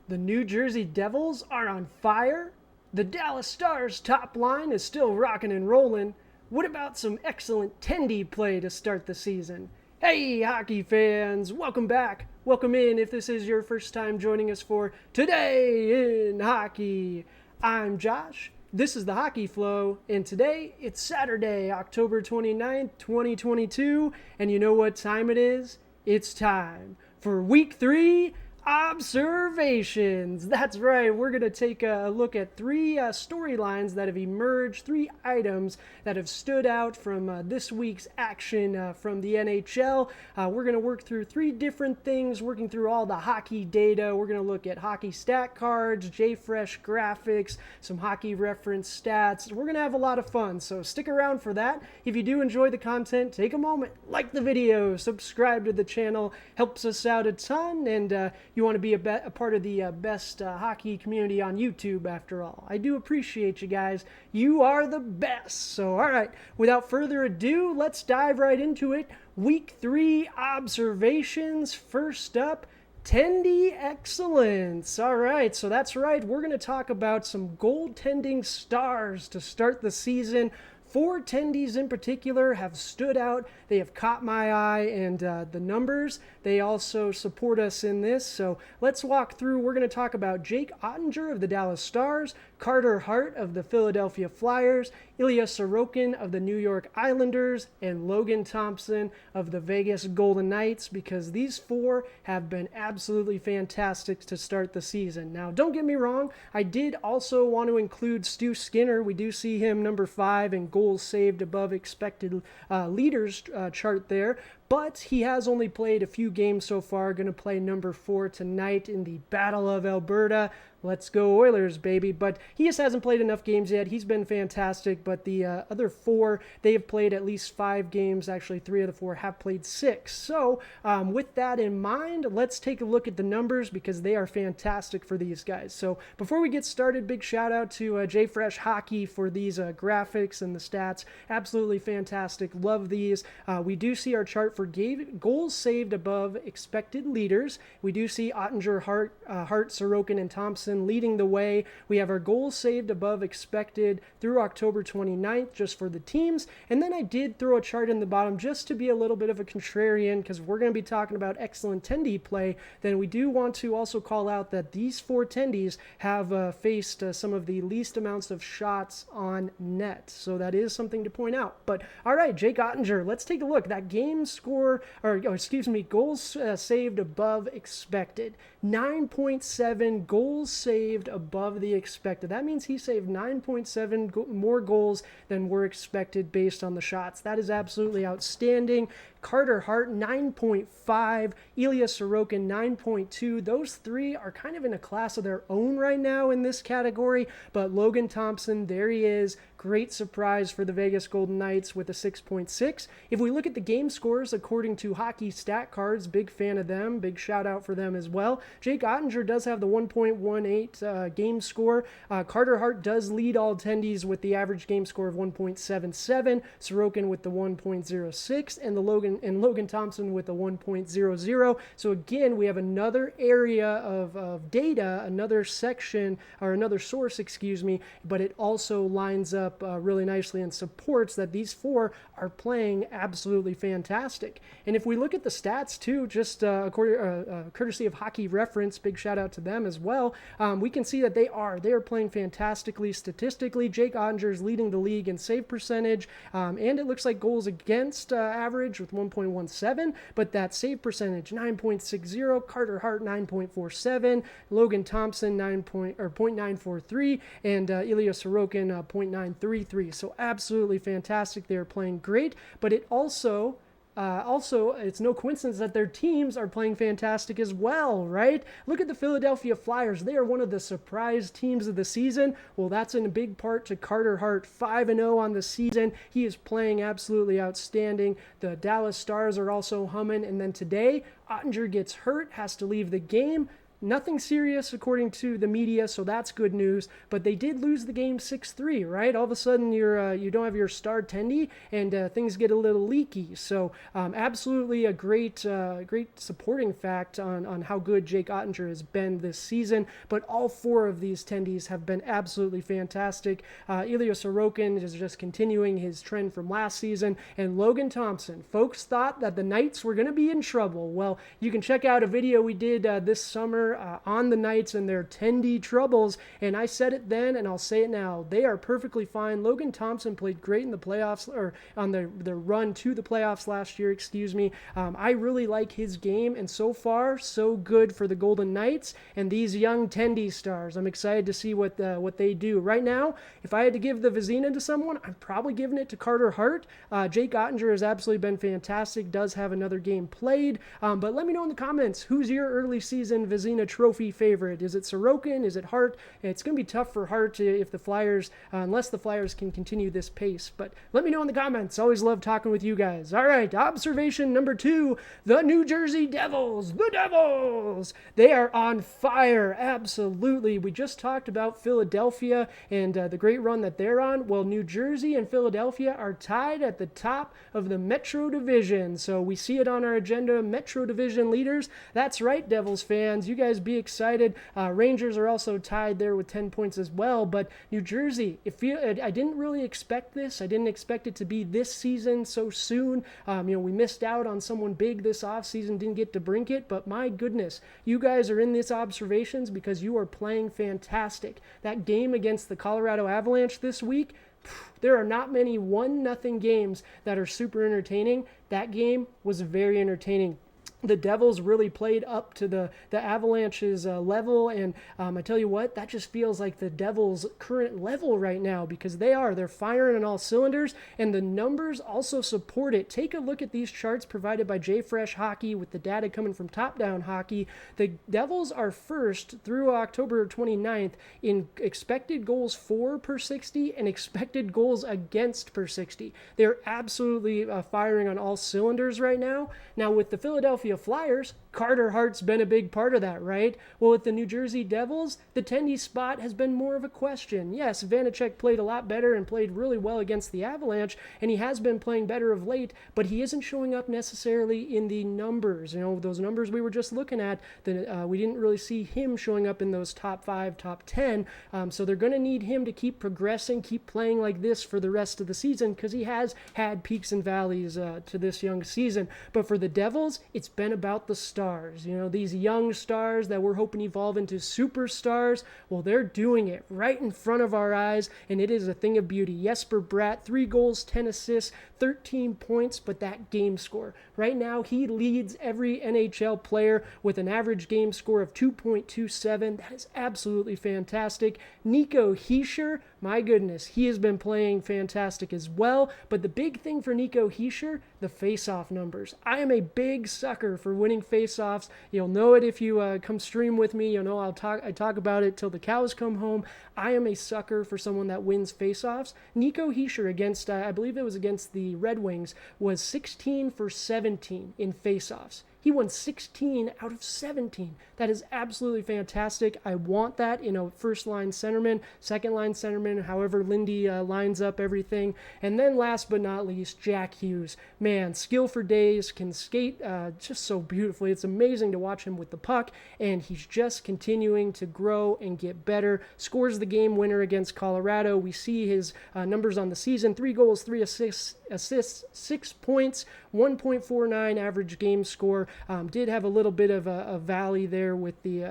The New Jersey Devils are on fire. The Dallas Stars top line is still rocking and rolling. What about some excellent Tendy play to start the season? Hey, hockey fans, welcome back. Welcome in if this is your first time joining us for Today in Hockey. I'm Josh. This is the Hockey Flow, and today it's Saturday, October 29th, 2022, and you know what time it is? It's time for Week 3 Observations. That's right, we're going to take a look at three storylines that have emerged, three items that have stood out from this week's action from the NHL. We're going to work through three different things, working through all the hockey data. We're going to look at hockey stat cards, JFresh graphics, some hockey reference stats. We're going to have a lot of fun, so stick around for that. If you do enjoy the content, take a moment, like the video, subscribe to the channel, helps us out a ton, and you want to be a part of the best hockey community on YouTube, after all. I do appreciate you guys. You are the best. So, all right, without further ado, let's dive right into it. Week 3 observations. First up, Goaltending Excellence. All right, so that's right. We're going to talk about some goaltending stars to start the season. 4 Tendys in particular have stood out. They have caught my eye, and the numbers, they also support us in this. So let's walk through. We're going to talk about Jake Oettinger of the Dallas Stars, Carter Hart of the Philadelphia Flyers, Ilya Sorokin of the New York Islanders, and Logan Thompson of the Vegas Golden Knights, because these 4 have been absolutely fantastic to start the season. Now, don't get me wrong, I did also want to include Stu Skinner. We do see him number 5 in goals saved above expected leaders chart there, but he has only played a few games so far. Going to play number 4 tonight in the Battle of Alberta. Let's go Oilers, baby. But he just hasn't played enough games yet. He's been fantastic, but the other 4, they have played at least 5 games. Actually, 3 of the 4 have played 6. So with that in mind, let's take a look at the numbers, because they are fantastic for these guys. So before we get started, big shout out to JFresh Hockey for these graphics and the stats. Absolutely fantastic. Love these. We do see our chart for goals saved above expected leaders. We do see Oettinger, Hart, Sorokin, and Thompson leading the way. We have our goals saved above expected through October 29th just for the teams. And then I did throw a chart in the bottom just to be a little bit of a contrarian, because we're going to be talking about excellent Tendy play. Then we do want to also call out that these 4 Tendys have faced some of the least amounts of shots on net. So that is something to point out. But all right, Jake Oettinger, let's take a look. That game score, goals saved above expected. 9.7 goals saved above the expected. That means he saved 9.7 more goals than were expected based on the shots. That is absolutely outstanding. Carter Hart, 9.5. Ilya Sorokin, 9.2. Those 3 are kind of in a class of their own right now in this category, but Logan Thompson, there he is. Great surprise for the Vegas Golden Knights with a 6.6. If we look at the game scores according to Hockey Stat Cards, big fan of them, big shout out for them as well. Jake Oettinger does have the 1.18 game score. Carter Hart does lead all attendees with the average game score of 1.77. Sorokin with the 1.06, and Logan Thompson with the 1.00. So again, we have another area of data, another section, or another source, but it also lines up really nicely and supports that these 4 are playing absolutely fantastic. And if we look at the stats too, just courtesy of Hockey Reference, big shout out to them as well, we can see that they are playing fantastically statistically. Jake Oettinger is leading the league in save percentage, and it looks like goals against average with 1.17, but that save percentage 9.60. Carter Hart 9.47, Logan Thompson 0.943, and Ilya Sorokin 0.933. So absolutely fantastic. They are playing great, but it also, it's no coincidence that their teams are playing fantastic as well, right? Look at the Philadelphia Flyers. They are one of the surprise teams of the season. Well, that's in a big part to Carter Hart, 5-0 on the season. He is playing absolutely outstanding. The Dallas Stars are also humming. And then today, Oettinger gets hurt, has to leave the game. Nothing serious according to the media, so that's good news. But they did lose the game 6-3, right? All of a sudden, you don't have your star Tendy, and things get a little leaky. So absolutely a great supporting fact on how good Jake Ottinger has been this season. But all four of these Tendys have been absolutely fantastic. Ilya Sorokin is just continuing his trend from last season, and Logan Thompson. Folks thought that the Knights were going to be in trouble. Well, you can check out a video we did this summer on the Knights and their Tendy troubles, and I said it then and I'll say it now. They are perfectly fine. Logan Thompson played great in the playoffs, or on the run to the playoffs last year, excuse me. I really like his game, and so far, so good for the Golden Knights and these young Tendy stars. I'm excited to see what they do. Right now, if I had to give the Vezina to someone, I'm probably giving it to Carter Hart. Jake Ottinger has absolutely been fantastic, does have another game played, but let me know in the comments, who's your early season Vezina Trophy favorite? Is it Sorokin? Is it Hart? It's going to be tough for Hart if the Flyers, unless the Flyers can continue this pace, but let me know in the comments. Always love talking with you guys. All right, observation number 2, the New Jersey Devils. The Devils! They are on fire, absolutely. We just talked about Philadelphia and the great run that they're on. Well, New Jersey and Philadelphia are tied at the top of the Metro Division, so we see it on our agenda, Metro Division leaders. That's right, Devils fans, you guys be excited. Rangers are also tied there with 10 points as well, but New Jersey, I didn't really expect this. I didn't expect it to be this season so soon. We missed out on someone big this offseason, didn't get to brink it, but my goodness, you guys are in these observations because you are playing fantastic. That game against the Colorado Avalanche this week, there are not many 1-0 games that are super entertaining. That game was very entertaining. The Devils really played up to the Avalanche's level, and I tell you what, that just feels like the Devils' current level right now, because they're firing on all cylinders, and the numbers also support it. Take a look at these charts provided by JFresh Hockey with the data coming from Top Down Hockey. The Devils are first through October 29th in expected goals for per 60 and expected goals against per 60. They're absolutely firing on all cylinders right now. Now, with the Philadelphia Flyers, Carter Hart's been a big part of that, right? Well, with the New Jersey Devils, the Tendy spot has been more of a question. Yes, Vanacek played a lot better and played really well against the Avalanche, and he has been playing better of late, but he isn't showing up necessarily in the numbers. Those numbers we were just looking at, we didn't really see him showing up in those top 5, top 10, so they're going to need him to keep progressing, keep playing like this for the rest of the season, because he has had peaks and valleys to this young season. But for the Devils, it's been about the stars. These young stars that we're hoping evolve into superstars. Well, they're doing it right in front of our eyes, and it is a thing of beauty. Jesper Bratt, 3 goals, 10 assists, 13 points, but that game score. Right now, he leads every NHL player with an average game score of 2.27. That is absolutely fantastic. Nico Hischier, my goodness, he has been playing fantastic as well. But the big thing for Nico Hischier, the face-off numbers. I am a big sucker for winning face-offs. You'll know it if you come stream with me. I talk about it till the cows come home. I am a sucker for someone that wins face-offs. Nico Hischier against, I believe it was against the Red Wings, was 16 for 17 in face-offs. He won 16 out of 17. That is absolutely fantastic. I want that in a first-line centerman, second-line centerman, however Lindy lines up everything. And then last but not least, Jack Hughes. Man, skill for days, can skate just so beautifully. It's amazing to watch him with the puck, and he's just continuing to grow and get better. Scores the game winner against Colorado. We see his numbers on the season: 3 goals, 3 assists, 6 points, 1.49 average game score. Did have a little bit of a valley there with the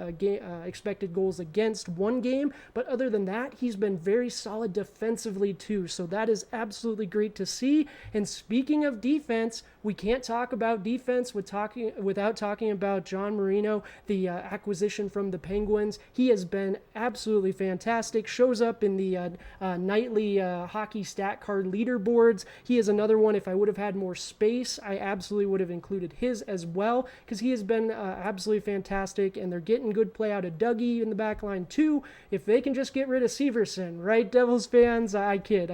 expected goals against one game, but other than that, he's been very solid defensively too, so that is absolutely great to see. And speaking of defense, we can't talk about defense without talking about John Marino, the acquisition from the Penguins. He has been absolutely fantastic, shows up in the nightly hockey stat card leaderboards. He is is another one. If I would have had more space, I absolutely would have included his as well, because he has been absolutely fantastic, and they're getting good play out of Dougie in the back line too. If they can just get rid of Severson, right, Devils fans? I kid.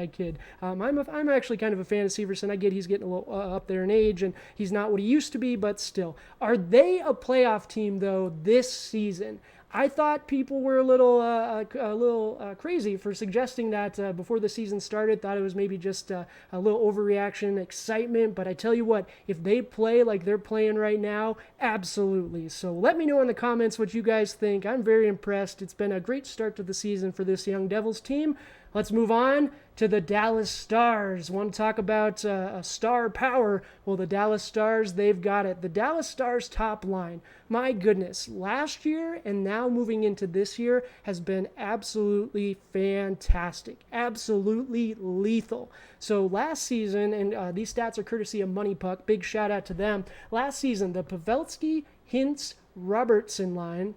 I'm actually kind of a fan of Severson. I get he's getting a little up there in age, and he's not what he used to be, but still. Are they a playoff team, though, this season? I thought people were a little crazy for suggesting that before the season started. Thought it was maybe just a little overreaction, excitement. But I tell you what, if they play like they're playing right now, absolutely. So let me know in the comments what you guys think. I'm very impressed. It's been a great start to the season for this young Devils team. Let's move on to the Dallas Stars. Want to talk about star power? Well, the Dallas Stars, they've got it. The Dallas Stars top line, my goodness, last year and now moving into this year has been absolutely fantastic, absolutely lethal. So last season, and these stats are courtesy of Money Puck, big shout out to them. Last season, the Pavelski, Hintz, Robertson line,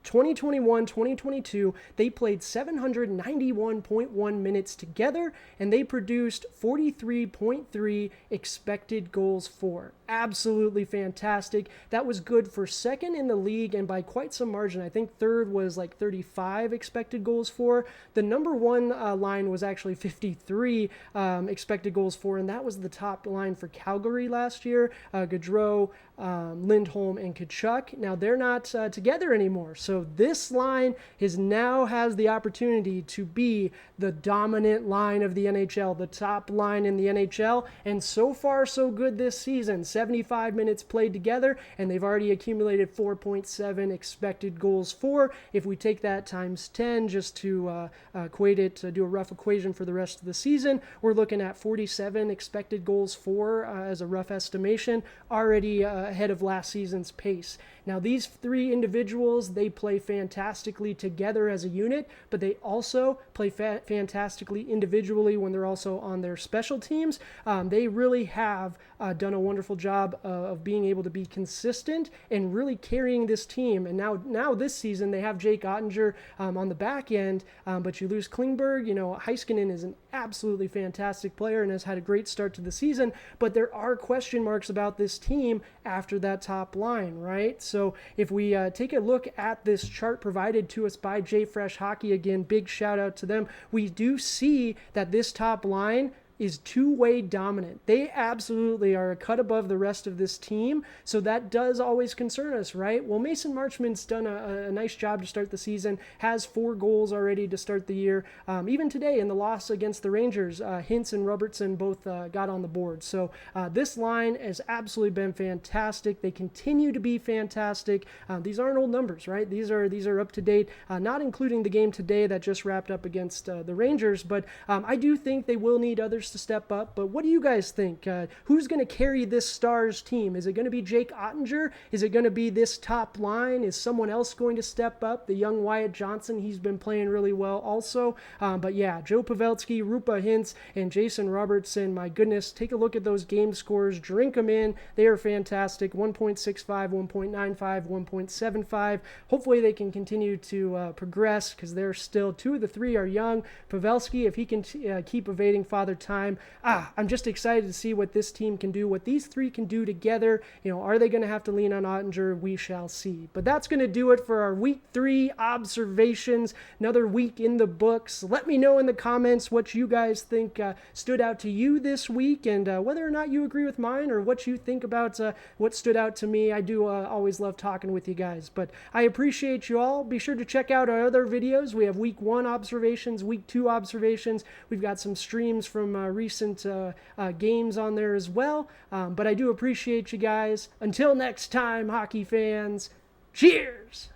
2021-2022, they played 791.1 minutes together, and they produced 43.3 expected goals for. Absolutely fantastic. That was good for second in the league, and by quite some margin. I think third was like 35 expected goals for. The number one line was actually 53 expected goals for, and that was the top line for Calgary last year. Gaudreau, Lindholm, and Tkachuk. Now they're not together anymore, so this line now has the opportunity to be the dominant line of the NHL, the top line in the NHL, and so far so good this season. 75 minutes played together, and they've already accumulated 4.7 expected goals for. If we take that times 10 just to equate it, to do a rough equation for the rest of the season, we're looking at 47 expected goals for as a rough estimation, already ahead of last season's pace. Now, these three individuals, they play fantastically together as a unit, but they also play fantastically individually when they're also on their special teams. They really have done a wonderful job of being able to be consistent and really carrying this team. And now this season, they have Jake Ottinger on the back end, but you lose Klingberg. Heiskanen is an absolutely fantastic player and has had a great start to the season, but there are question marks about this team after that top line, right? So if we take a look at this chart provided to us by JFresh Hockey, again, big shout out to them, we do see that this top line is two-way dominant. They absolutely are a cut above the rest of this team, so that does always concern us, right? Well, Mason Marchment's done a nice job to start the season, has 4 goals already to start the year. Even today in the loss against the Rangers, Hintz and Robertson both got on the board. So this line has absolutely been fantastic. They continue to be fantastic. These aren't old numbers, right? These are up to date, not including the game today that just wrapped up against the Rangers, but I do think they will need others to step up. But what do you guys think? Who's going to carry this Stars team? Is it going to be Jake Ottinger? Is it going to be this top line? Is someone else going to step up? The young Wyatt Johnson, he's been playing really well also. But yeah, Joe Pavelski, Rupa Hintz, and Jason Robertson, my goodness, take a look at those game scores. Drink them in. They are fantastic. 1.65, 1.95, 1.75. Hopefully they can continue to progress, because they're still, 2 of the 3 are young. Pavelski, if he can keep evading Father Time, I'm just excited to see what this team can do, what these 3 can do together. Are they going to have to lean on Ottinger? We shall see. But that's going to do it for our Week 3 observations. Another week in the books. Let me know in the comments what you guys think stood out to you this week, and whether or not you agree with mine, or what you think about what stood out to me. I do always love talking with you guys, but I appreciate you all. Be sure to check out our other videos. We have Week 1 observations, Week 2 observations. We've got some streams from recent games on there as well. But I do appreciate you guys. Until next time, hockey fans, cheers!